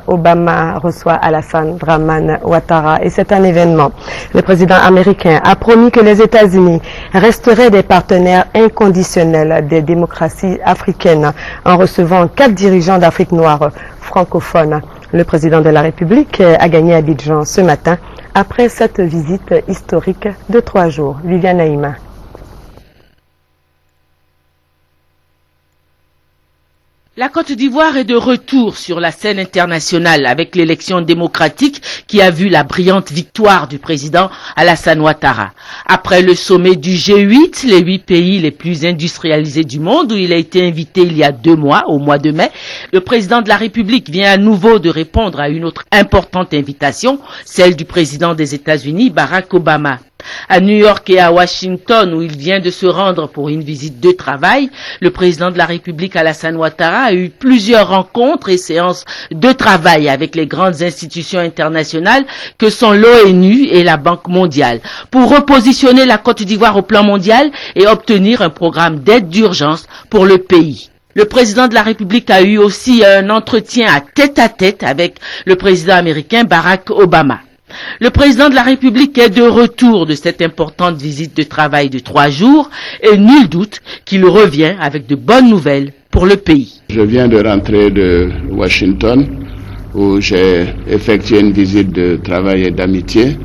Obama reçoit Alassane Dramane Ouattara et c'est un événement. Le président américain a promis que les États-Unis resteraient des partenaires inconditionnels des démocraties africaines en recevant 4 dirigeants d'Afrique noire francophones. Le président de la République a gagné Abidjan ce matin après cette visite historique de 3 jours. Viviane Naïma. La Côte d'Ivoire est de retour sur la scène internationale avec l'élection démocratique qui a vu la brillante victoire du président Alassane Ouattara. Après le sommet du G8, les 8 pays les plus industrialisés du monde où il a été invité il y a 2 mois, au mois de mai, le président de la République vient à nouveau de répondre à une autre importante invitation, celle du président des États-Unis, Barack Obama. À New York et à Washington, où il vient de se rendre pour une visite de travail, le président de la République Alassane Ouattara a eu plusieurs rencontres et séances de travail avec les grandes institutions internationales que sont l'ONU et la Banque mondiale, pour repositionner la Côte d'Ivoire au plan mondial et obtenir un programme d'aide d'urgence pour le pays. Le président de la République a eu aussi un entretien à tête avec le président américain Barack Obama. Le président de la République est de retour de cette importante visite de travail de 3 jours et nul doute qu'il revient avec de bonnes nouvelles pour le pays. Je viens de rentrer de Washington où j'ai effectué une visite de travail et d'amitié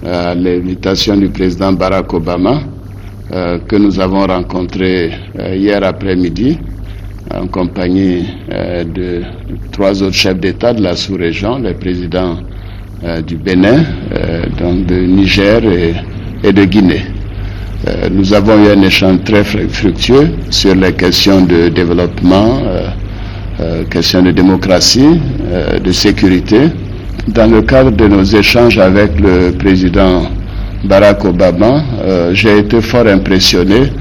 à l'invitation du président Barack Obama que nous avons rencontré hier après-midi en compagnie de 3 autres chefs d'État de la sous-région, les présidents du Bénin, donc de Niger et de Guinée. Nous avons eu un échange très fructueux sur les questions de développement, questions de démocratie, de sécurité. Dans le cadre de nos échanges avec le président Barack Obama, j'ai été fort impressionné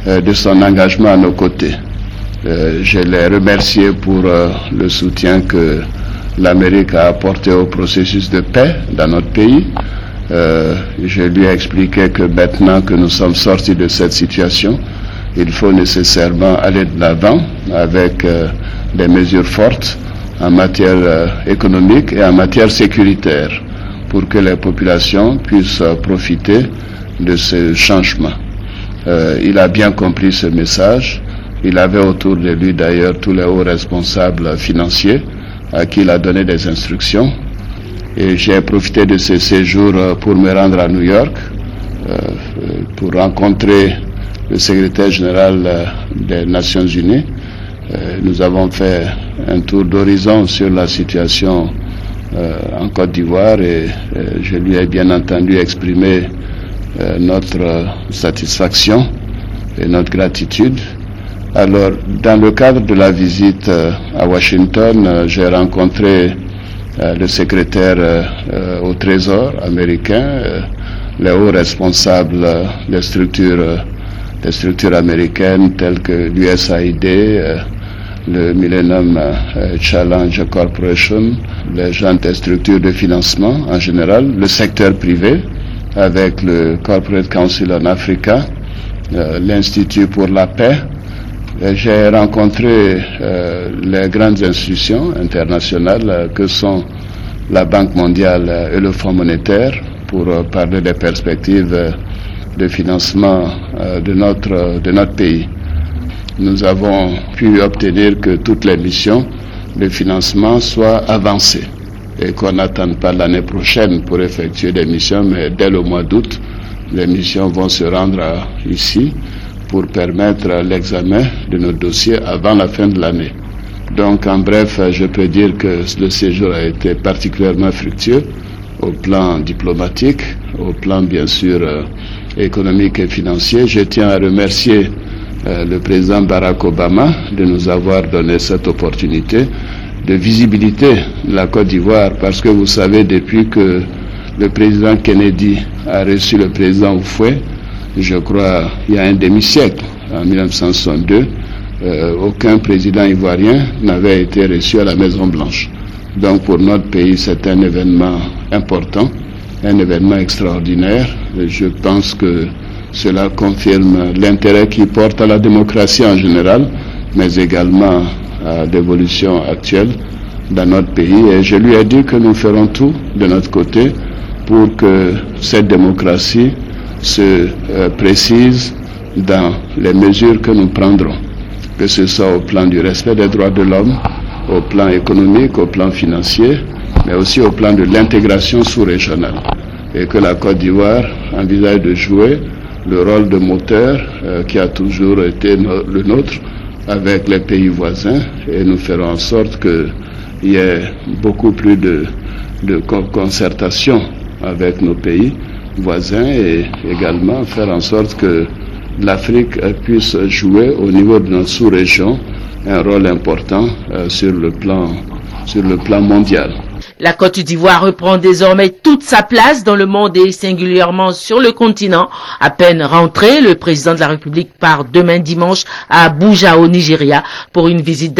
de son engagement à nos côtés. Je l'ai remercié pour le soutien que l'Amérique a apporté au processus de paix dans notre pays. Je lui ai expliqué que maintenant que nous sommes sortis de cette situation, il faut nécessairement aller de l'avant avec des mesures fortes en matière économique et en matière sécuritaire pour que les populations puissent profiter de ce changement. Il a bien compris ce message. Il avait autour de lui d'ailleurs tous les hauts responsables financiers à qui il a donné des instructions. Et j'ai profité de ce séjour pour me rendre à New York, pour rencontrer le secrétaire général des Nations Unies. Nous avons fait un tour d'horizon sur la situation en Côte d'Ivoire et je lui ai bien entendu exprimer notre satisfaction et notre gratitude. Alors, dans le cadre de la visite à Washington, j'ai rencontré le secrétaire au Trésor américain, les hauts responsables des structures américaines telles que l'USAID, le Millennium Challenge Corporation, les gens des structures de financement en général, le secteur privé avec le Corporate Council on Africa, l'Institut pour la paix. J'ai rencontré les grandes institutions internationales que sont la Banque mondiale et le Fonds monétaire pour parler des perspectives de financement de notre pays. Nous avons pu obtenir que toutes les missions de financement soient avancées et qu'on n'attende pas l'année prochaine pour effectuer des missions, mais dès le mois d'août, les missions vont se rendre ici pour permettre l'examen de nos dossiers avant la fin de l'année. Donc en bref, je peux dire que le séjour a été particulièrement fructueux au plan diplomatique, au plan bien sûr économique et financier. Je tiens à remercier le président Barack Obama de nous avoir donné cette opportunité de visibilité de la Côte d'Ivoire parce que vous savez, depuis que le président Kennedy a reçu le président Houphouët, je crois, il y a un demi-siècle, en 1962, aucun président ivoirien n'avait été reçu à la Maison-Blanche. Donc pour notre pays, c'est un événement important, un événement extraordinaire. Et je pense que cela confirme l'intérêt qu'il porte à la démocratie en général, mais également à l'évolution actuelle dans notre pays. Et je lui ai dit que nous ferons tout de notre côté pour que cette démocratie se précise dans les mesures que nous prendrons, que ce soit au plan du respect des droits de l'homme, au plan économique, au plan financier, mais aussi au plan de l'intégration sous-régionale. Et que la Côte d'Ivoire envisage de jouer le rôle de moteur qui a toujours été le nôtre avec les pays voisins, et nous ferons en sorte qu'il y ait beaucoup plus de concertation avec nos pays voisins, et également faire en sorte que l'Afrique puisse jouer au niveau de notre sous-région un rôle important sur le plan mondial. La Côte d'Ivoire reprend désormais toute sa place dans le monde et singulièrement sur le continent. À peine rentré, le président de la République part demain dimanche à Abuja au Nigeria pour une visite